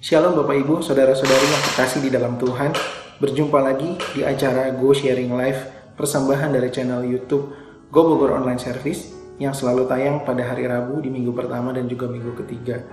Shalom Bapak Ibu, Saudara-saudari yang terkasih di dalam Tuhan. Berjumpa lagi di acara Go Sharing Live, persembahan dari channel YouTube Go Bogor Online Service yang selalu tayang pada hari Rabu di minggu pertama dan juga minggu ketiga.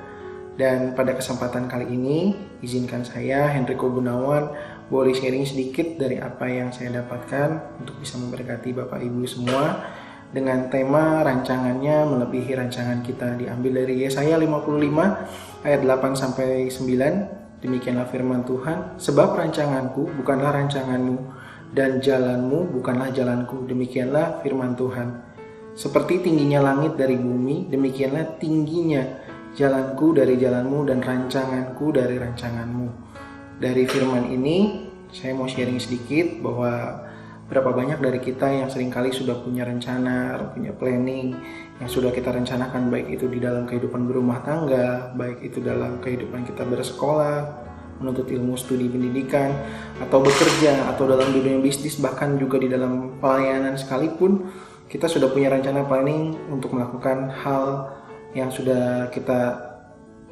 Dan pada kesempatan kali ini, izinkan saya, Hendriko Gunawan, boleh sharing sedikit dari apa yang saya dapatkan untuk bisa memberkati Bapak Ibu semua dengan tema rancangannya melebihi rancangan kita, diambil dari Yesaya 55 ayat 8-9. Demikianlah firman Tuhan, sebab rancanganku bukanlah rancanganmu dan jalanmu bukanlah jalanku, demikianlah firman Tuhan. Seperti tingginya langit dari bumi, demikianlah tingginya jalanku dari jalanmu dan rancanganku dari rancanganmu. Dari firman ini saya mau sharing sedikit bahwa berapa banyak dari kita yang seringkali sudah punya rencana, punya planning yang sudah kita rencanakan, baik itu di dalam kehidupan berumah tangga, baik itu dalam kehidupan kita bersekolah, menuntut ilmu studi pendidikan, atau bekerja, atau dalam dunia bisnis, bahkan juga di dalam pelayanan sekalipun, kita sudah punya rencana planning untuk melakukan hal yang sudah kita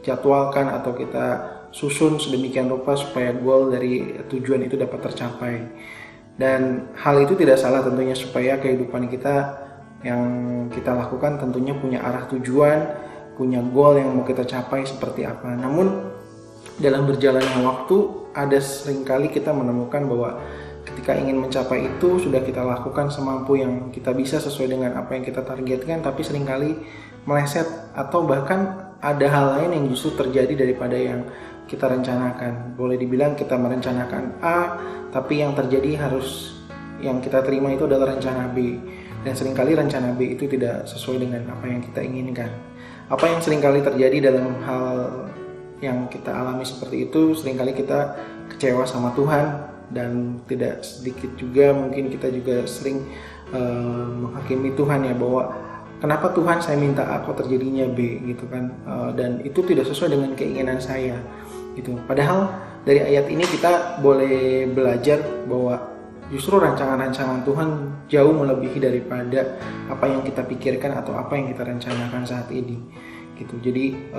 jadwalkan atau kita susun sedemikian rupa supaya goal dari tujuan itu dapat tercapai. Dan hal itu tidak salah tentunya, supaya kehidupan kita yang kita lakukan tentunya punya arah tujuan, punya goal yang mau kita capai seperti apa. Namun dalam berjalannya waktu ada seringkali kita menemukan bahwa ketika ingin mencapai itu sudah kita lakukan semampu yang kita bisa sesuai dengan apa yang kita targetkan, tapi seringkali meleset atau bahkan ada hal lain yang justru terjadi daripada yang kita rencanakan. Boleh dibilang kita merencanakan A, tapi yang terjadi yang kita terima itu adalah rencana B. Dan seringkali rencana B itu tidak sesuai dengan apa yang kita inginkan. Apa yang seringkali terjadi dalam hal yang kita alami seperti itu, seringkali kita kecewa sama Tuhan. Dan tidak sedikit juga mungkin kita juga sering menghakimi Tuhan ya, bahwa kenapa Tuhan saya minta A kok terjadinya B gitu kan, dan itu tidak sesuai dengan keinginan saya gitu. Padahal dari ayat ini kita boleh belajar bahwa justru rancangan-rancangan Tuhan jauh melebihi daripada apa yang kita pikirkan atau apa yang kita rencanakan saat ini gitu. Jadi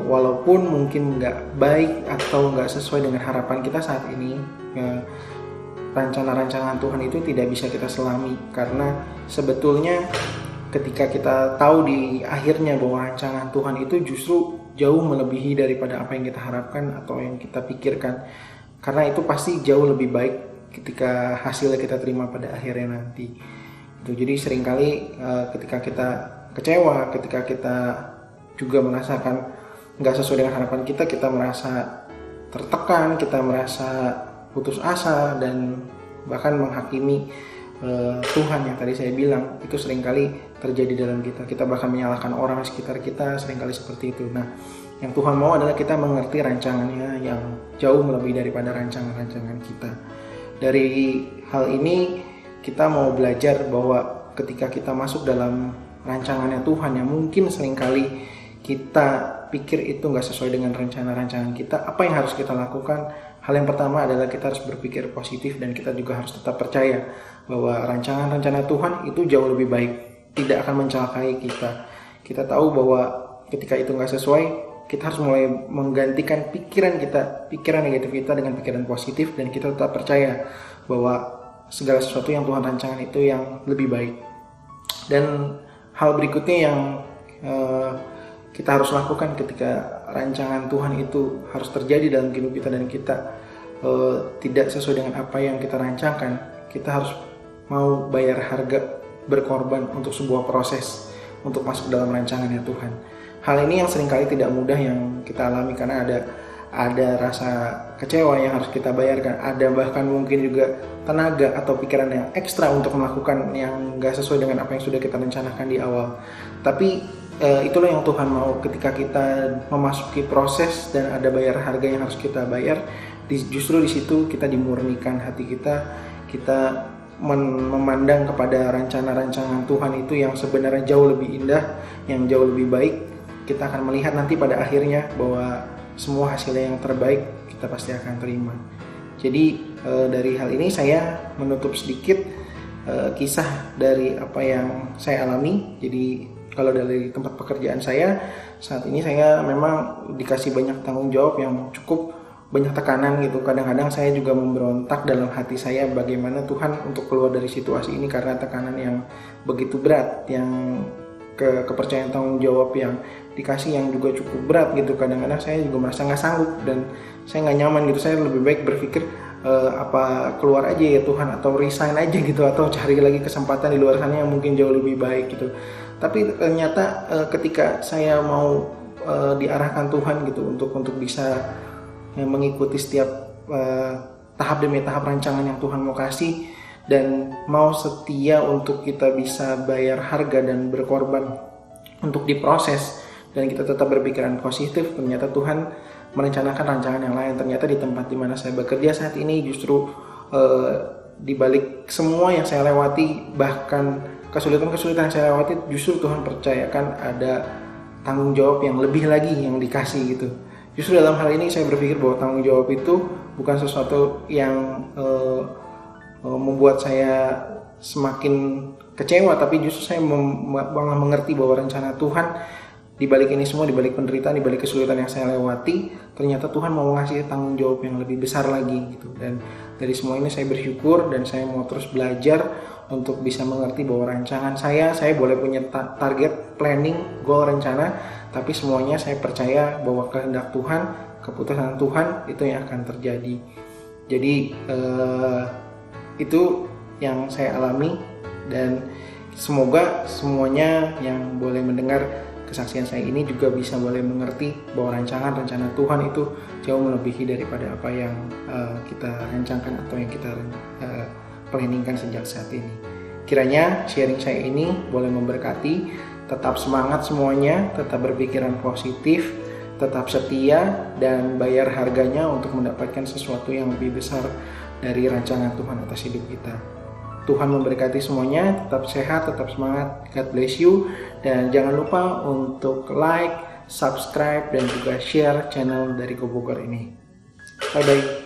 walaupun mungkin nggak baik atau nggak sesuai dengan harapan kita saat ini ya, rancangan-rancangan Tuhan itu tidak bisa kita selami, karena sebetulnya ketika kita tahu di akhirnya bahwa rancangan Tuhan itu justru jauh melebihi daripada apa yang kita harapkan atau yang kita pikirkan, karena itu pasti jauh lebih baik ketika hasilnya kita terima pada akhirnya nanti. Jadi seringkali ketika kita kecewa, ketika kita juga merasakan nggak sesuai dengan harapan kita, kita merasa tertekan, kita merasa putus asa, dan bahkan menghakimi Tuhan yang tadi saya bilang. Itu seringkali terjadi dalam kita. Kita bahkan menyalahkan orang sekitar kita, seringkali seperti itu. Nah, yang Tuhan mau adalah kita mengerti rancangannya yang jauh melebihi daripada rancangan-rancangan kita. Dari hal ini kita mau belajar bahwa ketika kita masuk dalam rancangannya Tuhan yang mungkin seringkali kita pikir itu nggak sesuai dengan rencana-rancangan kita, apa yang harus kita lakukan? Hal yang pertama adalah kita harus berpikir positif, dan kita juga harus tetap percaya bahwa rancangan-rencana Tuhan itu jauh lebih baik, tidak akan mencelakai kita. Kita tahu bahwa ketika itu nggak sesuai, kita harus mulai menggantikan pikiran kita, pikiran negatif kita dengan pikiran positif, dan kita tetap percaya bahwa segala sesuatu yang Tuhan rancangan itu yang lebih baik. Dan hal berikutnya yang kita harus lakukan ketika rancangan Tuhan itu harus terjadi dalam hidup kita dan kita tidak sesuai dengan apa yang kita rancangkan, kita harus mau bayar harga, berkorban untuk sebuah proses untuk masuk dalam rancangannya Tuhan. Hal ini yang seringkali tidak mudah yang kita alami, karena ada rasa kecewa yang harus kita bayarkan, ada bahkan mungkin juga tenaga atau pikiran yang ekstra untuk melakukan yang gak sesuai dengan apa yang sudah kita rencanakan di awal. Tapi itulah yang Tuhan mau, ketika kita memasuki proses dan ada bayar harga yang harus kita bayar, justru di situ kita dimurnikan hati kita memandang kepada rancangan-rancangan Tuhan itu yang sebenarnya jauh lebih indah, yang jauh lebih baik. Kita akan melihat nanti pada akhirnya bahwa semua hasilnya yang terbaik kita pasti akan terima. Jadi dari hal ini saya menutup sedikit kisah dari apa yang saya alami. Jadi Kalau dari tempat pekerjaan saya, saat ini saya memang dikasih banyak tanggung jawab yang cukup banyak tekanan gitu. Kadang-kadang saya juga memberontak dalam hati saya bagaimana Tuhan untuk keluar dari situasi ini karena tekanan yang begitu berat, yang kepercayaan tanggung jawab yang dikasih yang juga cukup berat gitu. Kadang-kadang saya juga merasa nggak sanggup dan saya nggak nyaman gitu. Saya lebih baik berpikir apa keluar aja ya Tuhan, atau resign aja gitu, atau cari lagi kesempatan di luar sana yang mungkin jauh lebih baik gitu. Tapi ternyata ketika saya mau diarahkan Tuhan gitu untuk bisa mengikuti setiap tahap demi tahap rancangan yang Tuhan mau kasih, dan mau setia untuk kita bisa bayar harga dan berkorban untuk diproses, dan kita tetap berpikiran positif, ternyata Tuhan merencanakan rancangan yang lain. Ternyata di tempat dimana saya bekerja saat ini justru di balik semua yang saya lewati, bahkan kesulitan-kesulitan yang saya lewati, justru Tuhan percayakan ada tanggung jawab yang lebih lagi yang dikasih gitu. Justru dalam hal ini saya berpikir bahwa tanggung jawab itu bukan sesuatu yang membuat saya semakin kecewa, tapi justru saya malah mengerti bahwa rencana Tuhan di balik ini semua, di balik penderitaan, di balik kesulitan yang saya lewati, ternyata Tuhan mau ngasih tanggung jawab yang lebih besar lagi gitu. Dan dari semua ini saya bersyukur, dan saya mau terus belajar untuk bisa mengerti bahwa rancangan saya boleh punya target, planning, goal, rencana, tapi semuanya saya percaya bahwa kehendak Tuhan, keputusan Tuhan itu yang akan terjadi. Jadi itu yang saya alami, dan semoga semuanya yang boleh mendengar kesaksian saya ini juga bisa boleh mengerti bahwa rencana Tuhan itu jauh melebihi daripada apa yang kita rencanakan atau yang kita planningkan sejak saat ini. Kiranya sharing saya ini boleh memberkati. Tetap semangat semuanya, tetap berpikiran positif, tetap setia, dan bayar harganya untuk mendapatkan sesuatu yang lebih besar dari rancangan Tuhan atas hidup kita. Tuhan memberkati semuanya, tetap sehat, tetap semangat, God bless you, dan jangan lupa untuk like, subscribe, dan juga share channel dari Go Bogor ini. Bye bye.